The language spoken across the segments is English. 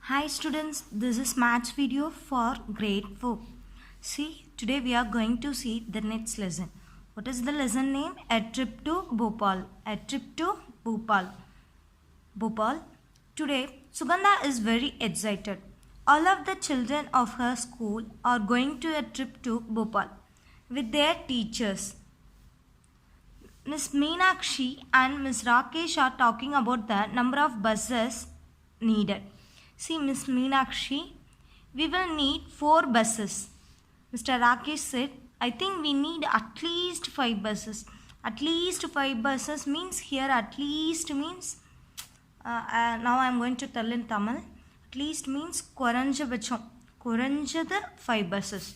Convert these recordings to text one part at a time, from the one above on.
Hi students, this is maths video for grade 4. See, today we are going to see the next lesson. What is the lesson name? A trip to Bhopal. A trip to Bhopal. Bhopal. Today, Sugandha is very excited. All of the children of her school are going to a trip to Bhopal with their teachers. Miss Meenakshi and Miss Rakesh are talking about the number of buses needed. See, Miss Meenakshi, we will need 4 buses. Mr. Rakesh said, I think we need at least 5 buses. At least 5 buses means here at least means, now I am going to tell in Tamil. At least means Koranjabacham. Koranjada 5 buses.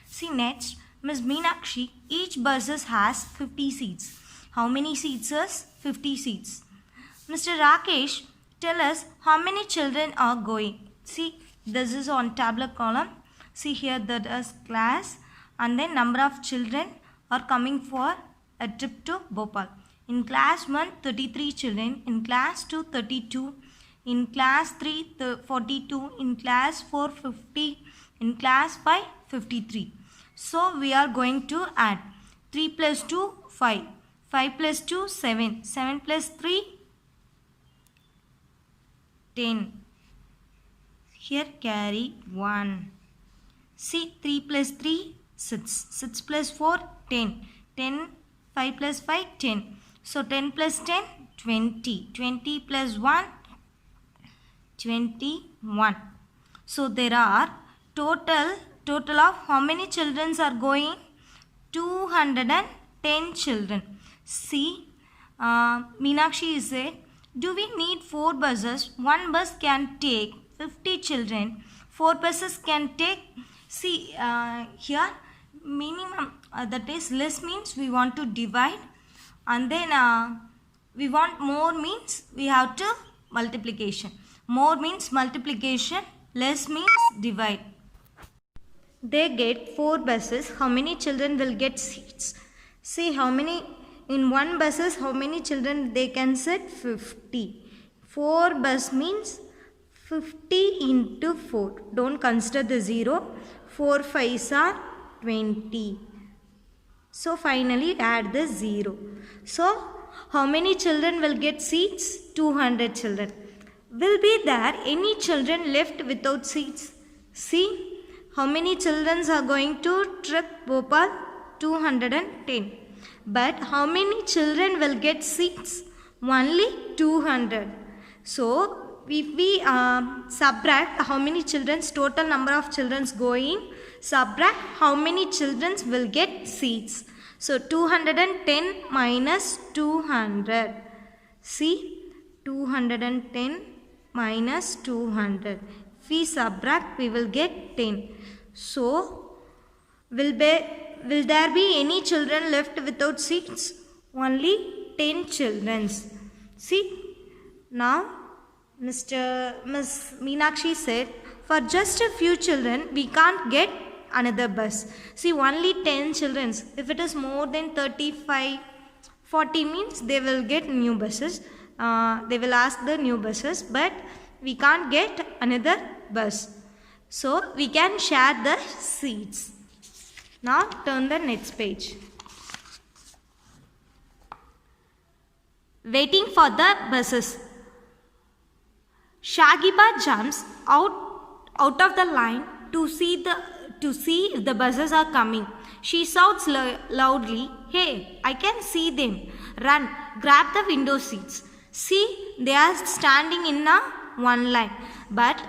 See next, Miss Meenakshi, each buses has 50 seats. How many seats is? 50 seats. Mr. Rakesh, tell us how many children are going. See, this is on tablet column. See here that is class and then number of children are coming for a trip to Bhopal. In class 1, 33 children. In class 2, 32. In class 3, 42. In class 4, 50. In class 5, 53. So we are going to add 3 plus 2, 5. 5 plus 2, 7. 7 plus 3, 10. Here carry 1. See 3 plus 3, 6. 6 plus 4, 10. 10, 5 plus 5, 10. So 10 plus 10, 20. 20 plus 1, 21. So there are total of how many children are going? 210 children. See, Meenakshi said, do we need 4 buses? 1 bus can take 50 children. 4 buses can take, see here minimum, that is less means we want to divide, and then we want more means we have to multiplication. More means multiplication, less means divide. They get 4 buses. How many children will get seats? See how many in 1 buses, how many children they can sit? 50. 4 bus means 50 into 4. Don't consider the 0. 4 5s are 20. So finally add the 0. So how many children will get seats? 200 children. Will be there any children left without seats? See how many children are going to trip Bhopal? 210. But how many children will get seats? Only 200. So if we subtract how many children's total number of children's going, subtract how many children's will get seats. So 210 minus 200. See 210 minus 200. If we subtract, we will get 10. So will there be any children left without seats? Only 10 children. See, now Miss Meenakshi said, for just a few children, we can't get another bus. See, only 10 children. If it is more than 35, 40 means they will get new buses. They will ask the new buses, but we can't get another bus. So, we can share the seats. Now turn the next page. Waiting for the buses. Shagiba jumps out of the line to see if the buses are coming. She shouts loudly, "Hey, I can see them. Run, grab the window seats." See, they are standing in one line, but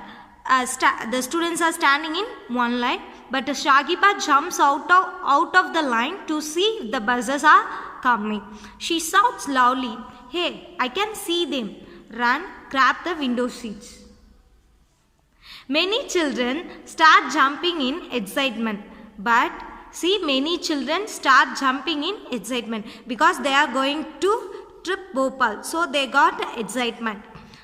the students are standing in one line. But Shagiba jumps out of the line to see if the buses are coming. She shouts loudly, "Hey, I can see them. Run, grab the window seats." Many children start jumping in excitement. But see, many children start jumping in excitement because they are going to trip Bhopal. So they got excitement.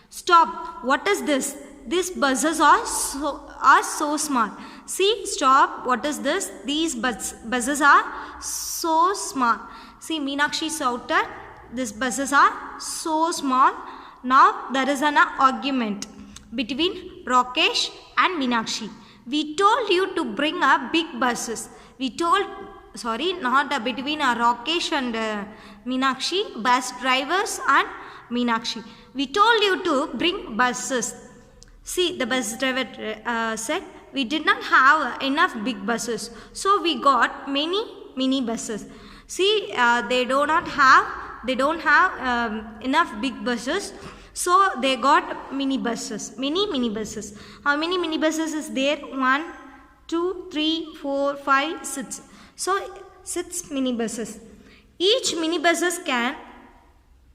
Stop. What is this? These buses are so small. See, stop. What is this? These buses are so small. See, Meenakshi shouted, these buses are so small. Now there is an argument. between Rakesh and Meenakshi. We told you to bring up big buses. Not between Rakesh and Meenakshi, bus drivers and Meenakshi. We told you to bring buses. See, the bus driver said, we did not have enough big buses, so we got many mini buses. See, they don't have enough big buses, so they got mini buses, mini buses. How many mini buses is there? 1, 2, 3, 4, 5, 6. So 6 mini buses. Each mini buses can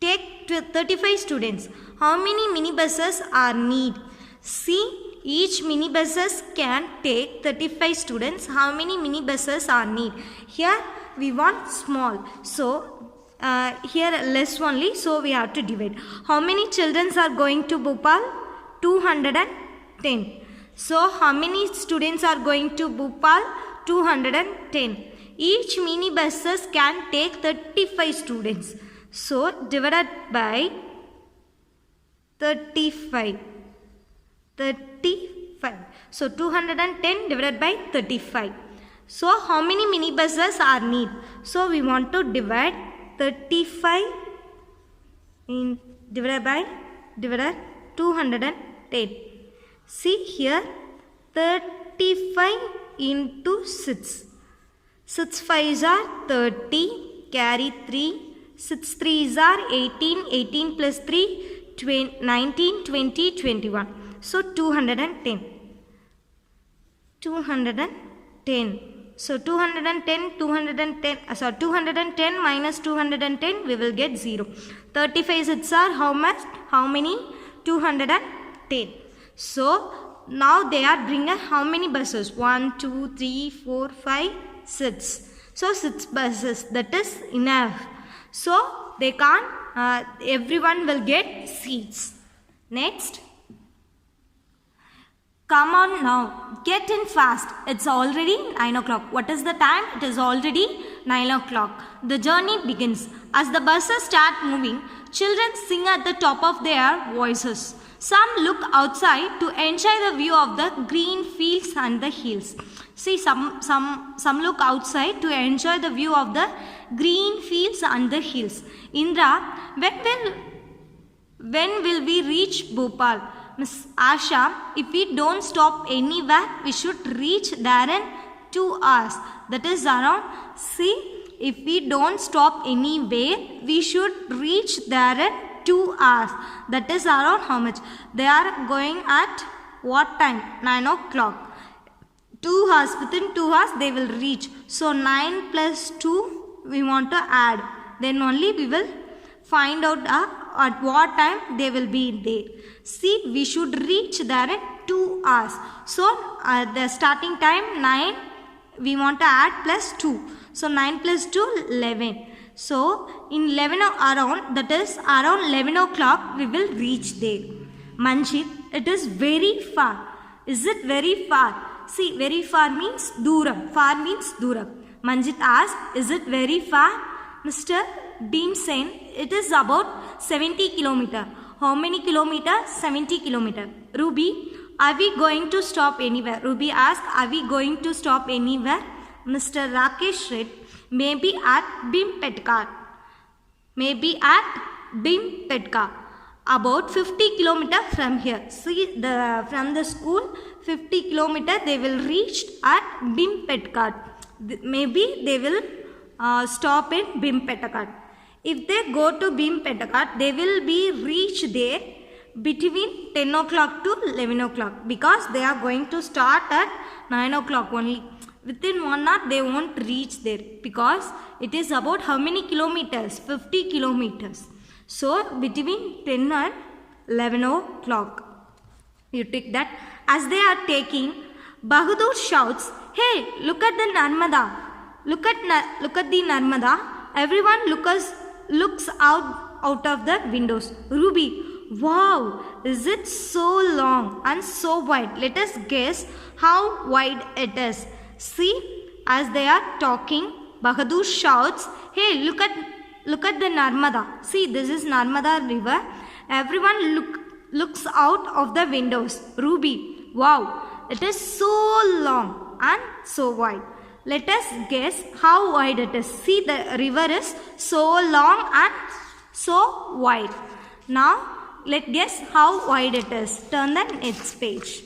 take 35 students. How many mini buses are needed? See, each mini buses can take 35 students. How many mini buses are needed? Here we want small. So here less only. So we have to divide. How many children are going to Bhopal? 210. So how many students are going to Bhopal? 210. Each mini buses can take 35 students. So divided by 35. So 210 divided by 35. So how many mini buses are needed? So we want to divide 35 in divided 210. See here, 35 into 6. 6 5s are 30, carry 3. 6 3s are 18, 18 plus 3, 19, 20, 21. So 210. So 210 minus 210, we will get 0. 35 6 are how much? How many? 210. So now they are bringing how many buses? 1, 2, 3, 4, 5, 6. So 6 buses, that is enough. So they can't, everyone will get seats. Next. Come on now, get in fast. It's already 9 o'clock. What is the time? It is already 9 o'clock. The journey begins. As the buses start moving, children sing at the top of their voices. Some look outside to enjoy the view of the green fields and the hills. See, some look outside to enjoy the view of the green fields and the hills. Indra, when will we reach Bhopal? Miss Asha, if we don't stop anywhere, we should reach there in 2 hours. That is around, see, if we don't stop anywhere, we should reach there in 2 hours. That is around how much? They are going at what time? 9 o'clock. 2 hours, within 2 hours they will reach. So 9 plus 2 we want to add. Then only we will find out at what time they will be there. See, we should reach there in 2 hours. So the starting time 9, we want to add plus 2. So 9 plus 2, 11. So in 11 around, that is around 11 o'clock we will reach there. Manjit, it is very far. Is it very far? See, very far means Duram. Far means Duram. Manjit asked, is it very far? Mr. Bhimsen, it is about 70 kilometers. How many kilometers? 70 kilometers. Ruby, are we going to stop anywhere? Ruby asked, are we going to stop anywhere? Mr. Rakesh said, maybe at Bhimpetka. Maybe at Bhimpetka. About 50 kilometers from here. See, from the school, 50 kilometers they will reach at Bhimpetka. Maybe they will stop in Bhimpetka. If they go to Bhimpetka, they will be reached there between 10 o'clock to 11 o'clock because they are going to start at 9 o'clock only. Within 1 hour they won't reach there because it is about how many kilometers? 50 kilometers. So between 10 and 11 o'clock. You take that. As they are taking, Bahadur shouts, hey, look at the Narmada. Look at the Narmada. Everyone looks out of the windows. Ruby, wow, is it so long and so wide? Let us guess how wide it is. See, as they are talking, Bahadur shouts, hey, look at the Narmada. See, this is Narmada river. Everyone looks out of the windows. Ruby, wow, it is so long and so wide. Let us guess how wide it is. See, the river is so long and so wide. Now, let's guess how wide it is. Turn the next page.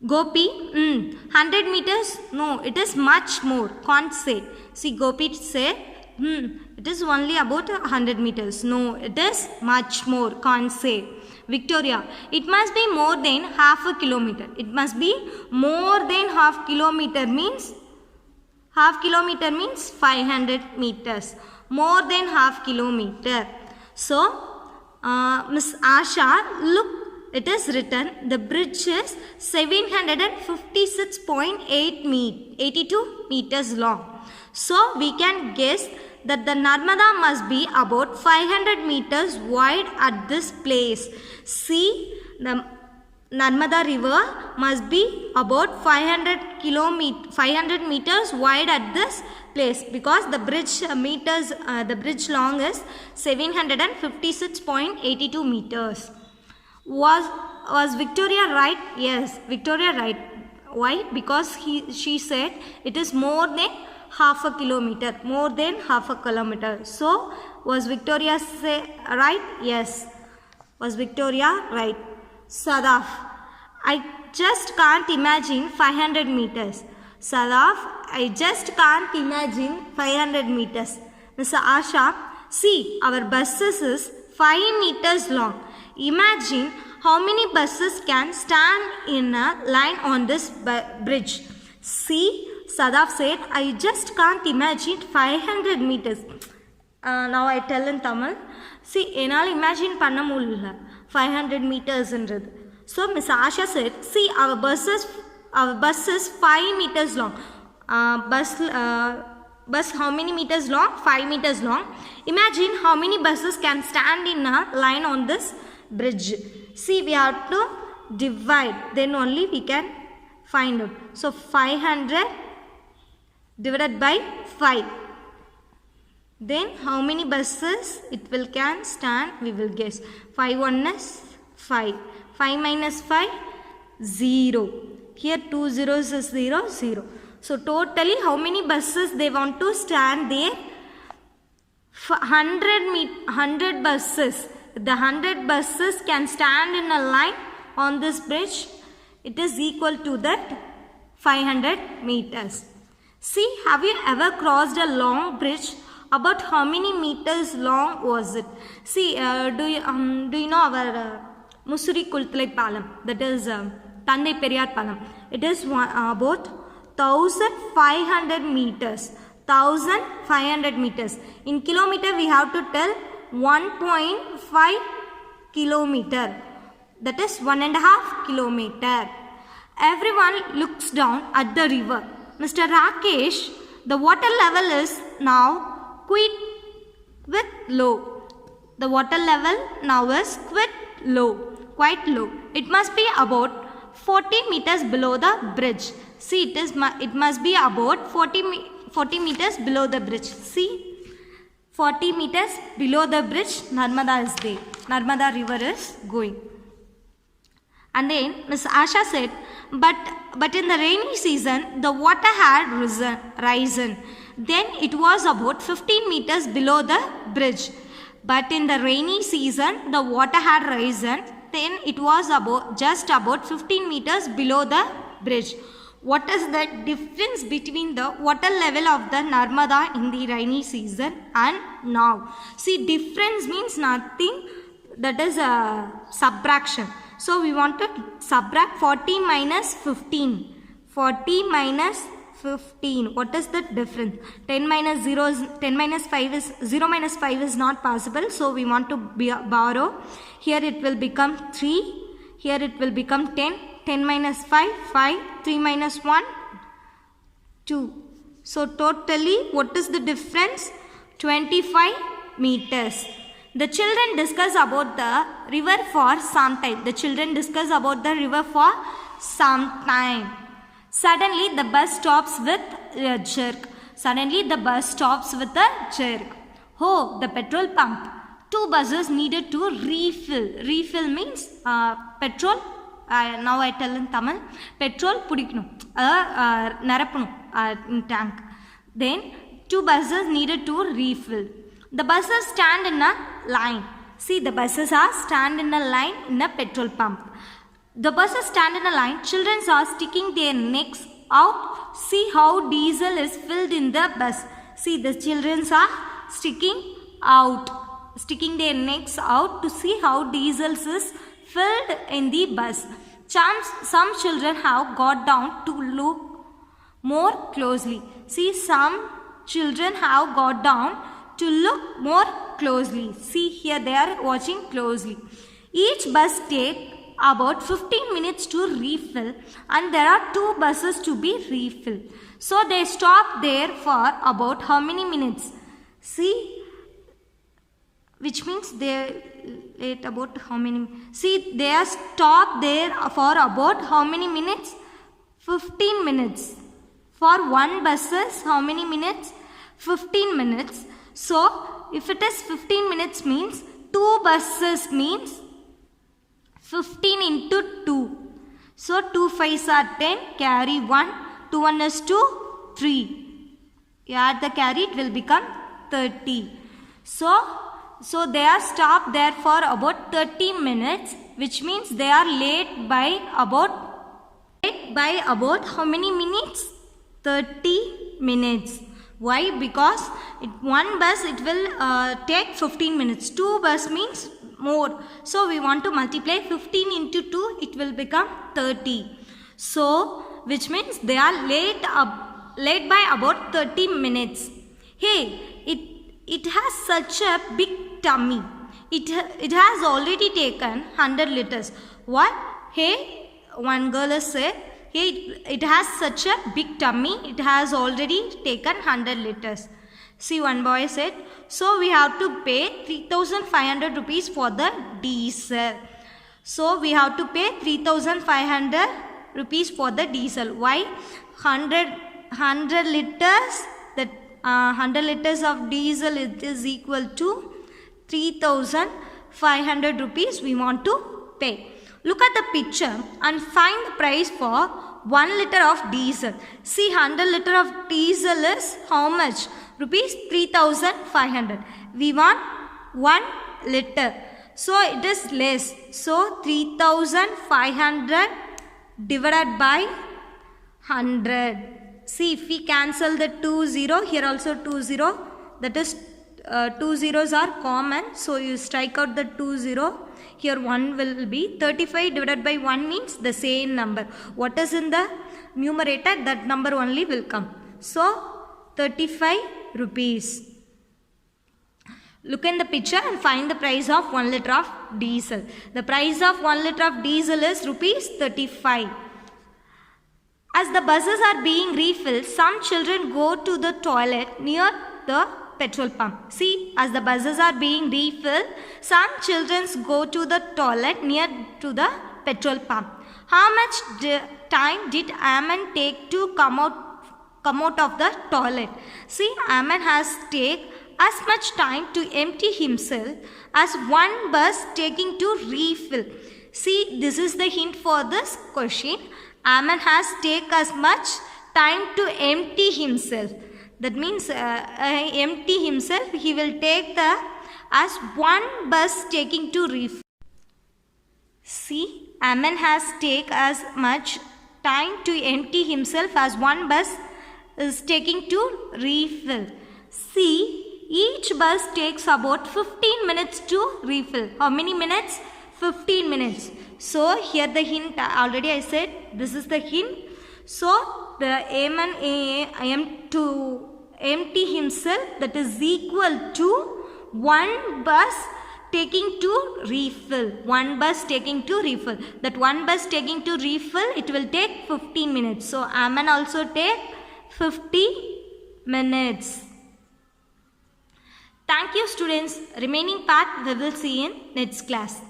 Gopi, 100 meters? No, it is much more. Can't say. See, Gopi said, it is only about 100 meters. No, it is much more. Can't say. Victoria, it must be more than half a kilometer. It must be more than half kilometer means 500 meters. More than half kilometer. So, Miss Asha, look, it is written the bridge is 756.82 meters long. So, we can guess that the Narmada must be about 500 meters wide at this place. See, the Narmada river must be about 500 meters wide at this place because the bridge long is 756.82 meters. Was Victoria right? Yes, Victoria right. Why? Because she said it is more than half a kilometer. More than half a kilometer. So, was Victoria right? Yes. Was Victoria right? Sadaf, I just can't imagine 500 meters. Sadaf, I just can't imagine 500 meters. Mr. Asha, see, our buses is 5 meters long. Imagine how many buses can stand in a line on this bridge. See, Sadaf said, I just can't imagine 500 meters. Now I tell in Tamil. See, enal imagine panna mudiyala 500 meters endrathu. So Miss Asha said, see, our bus is 5 meters long. Bus how many meters long? 5 meters long. Imagine how many buses can stand in a line on this bridge. See, we have to divide, then only we can find out. So 500 divided by 5. Then how many buses it will can stand? We will guess. 5 1 is 5. 5 minus 5, 0. Here 2 zeros is 0, 0. So totally how many buses they want to stand there? 100 buses. The 100 buses can stand in a line on this bridge. It is equal to that 500 meters. See, have you ever crossed a long bridge? About how many meters long was it? See, do you know our Mussoorie Kulthalai Palam? That is Thandai Periyar Palam. It is about 1500 meters. 1500 meters. In kilometer, we have to tell 1.5 kilometer. That is 1.5 kilometer. Everyone looks down at the river. Mr. Rakesh, the water level is now quite low. The water level now is quite low. It must be about 40 meters below the bridge. See, it must be about 40 meters below the bridge. See, 40 meters below the bridge, Narmada is there. Narmada river is going. And then Miss Asha said, but in the rainy season, the water had risen. Then it was about 15 meters below the bridge. But in the rainy season, the water had risen. Then it was just about 15 meters below the bridge. What is the difference between the water level of the Narmada in the rainy season and now? See, difference means nothing. That is a subtraction. So we want to subtract 40 minus 15. 40 minus 15. What is the difference? 10 minus 0 is 10 minus 5 is 0 minus 5 is not possible. So we want to borrow. Here it will become 3. Here it will become 10. 10 minus 5, 5. 3 minus 1, 2. So totally what is the difference? 25 meters. The children discuss about the river for some time. Suddenly the bus stops with a jerk. Oh, the petrol pump. 2 buses needed to refill. Refill means petrol. Now I tell in Tamil. Petrol pudiknu. Narapunu in tank. Then 2 buses needed to refill. The buses stand in a line. See, the buses are stand in a line in a petrol pump. The buses stand in a line. Children are sticking their necks out. See how diesel is filled in the bus. See, the children are sticking their necks out to see how diesel is filled in the bus. Some children have got down to look more closely. See, some children have got down to look more closely. See, here they are watching closely. Each bus takes about 15 minutes to refill, and there are 2 buses to be refilled. So they stop there for about how many minutes? See, which means they wait about how many? See, they are stopped there for about how many minutes? 15 minutes. For 1 buses, how many minutes? 15 minutes. So if it is 15 minutes means 2 buses means 15 into 2. So 2 5s are 10, carry 1, 2 1 is 2, 3. You add the carry, it will become 30. So they are stopped there for about 30 minutes, which means they are late by about how many minutes? 30 minutes. Why? Because 1 bus it will take 15 minutes. 2 bus means more. So we want to multiply 15 into 2, it will become 30. So which means they are late by about 30 minutes. Hey, it has such a big tummy. It has already taken 100 liters. What? Hey, one girl has said, hey, it has such a big tummy. It has already taken 100 liters. See, one boy said, so we have to pay 3,500 rupees for the diesel. So we have to pay 3,500 rupees for the diesel. Why? 100 liters. That 100 liters of diesel is equal to 3,500 rupees we want to pay. Look at the picture and find the price for 1 liter of diesel. See, 100 liter of diesel is how much? Rupees 3,500. We want 1 liter. So it is less. So 3,500 divided by 100. See, if we cancel the 2 0, here also 2 0, that is 2 zeros are common. So you strike out the 2 0. Here 1 will be 35 divided by 1 means the same number. What is in the numerator? That number only will come. So 35 rupees. Look in the picture and find the price of 1 liter of diesel. The price of 1 liter of diesel is rupees 35. As the buses are being refilled, some children go to the toilet near the petrol pump. See, as the buses are being refilled, some children go to the toilet near to the petrol pump. How much time did Aman take to come out of the toilet? See, Aman has take as much time to empty himself as 1 bus taking to refill. See, this is the hint for this question. Aman has take as much time to empty himself. That means empty himself, he will take as 1 bus taking to refill. See, Aman has take as much time to empty himself as 1 bus is taking to refill. See, each bus takes about 15 minutes to refill. How many minutes? 15 minutes. So here the hint, already I said this is the hint. So the Aman aim to empty himself, that is equal to 1 bus taking to refill. 1 bus taking to refill. That 1 bus taking to refill, it will take 15 minutes. So Aman also take 50 minutes. Thank you, students. Remaining part we will see in next class.